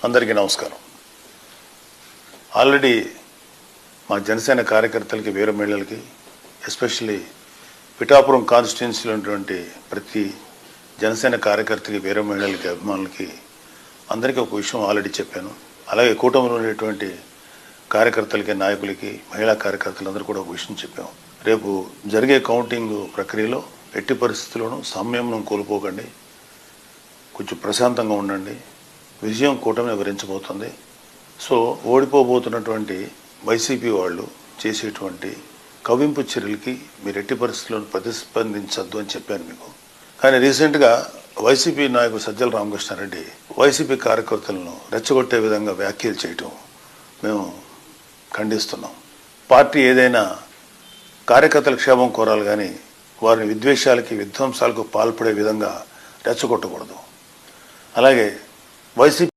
అందరికీ నమస్కారం. ఆల్రెడీ మా జనసేన కార్యకర్తలకి, వీర మహిళలకి, ఎస్పెషల్లీ పిఠాపురం కాన్స్టిట్యున్సీలో ఉన్నటువంటి ప్రతి జనసేన కార్యకర్తకి, వీర మహిళలకి, అభిమానులకి అందరికీ ఒక విషయం ఆల్రెడీ చెప్పాను. అలాగే కూటమిలో ఉండేటువంటి కార్యకర్తలకి, నాయకులకి, మహిళా కార్యకర్తలందరూ కూడా ఒక విషయం చెప్పాము. రేపు జరిగే కౌంటింగ్ ప్రక్రియలో ఎట్టి పరిస్థితుల్లోనూ సంయమనం కోల్పోకండి, కొంచెం ప్రశాంతంగా ఉండండి. విజయం కూటమిని వివరించబోతుంది. సో ఓడిపోబోతున్నటువంటి వైసీపీ వాళ్ళు చేసేటువంటి కవ్వింపు చర్యలకి మీరు ఎట్టి పరిస్థితుల్లో ప్రతిస్పందించద్దు అని చెప్పాను మీకు. కానీ రీసెంట్గా వైసీపీ నాయకుడు సజ్జల రామకృష్ణారెడ్డి వైసీపీ కార్యకర్తలను రెచ్చగొట్టే విధంగా వ్యాఖ్యలు చేయటం మేము ఖండిస్తున్నాం. పార్టీ ఏదైనా కార్యకర్తల క్షేమం కోరాలి, కానీ వారిని విద్వేషాలకి, విధ్వంసాలకు పాల్పడే విధంగా రెచ్చగొట్టకూడదు. అలాగే వైసీపీ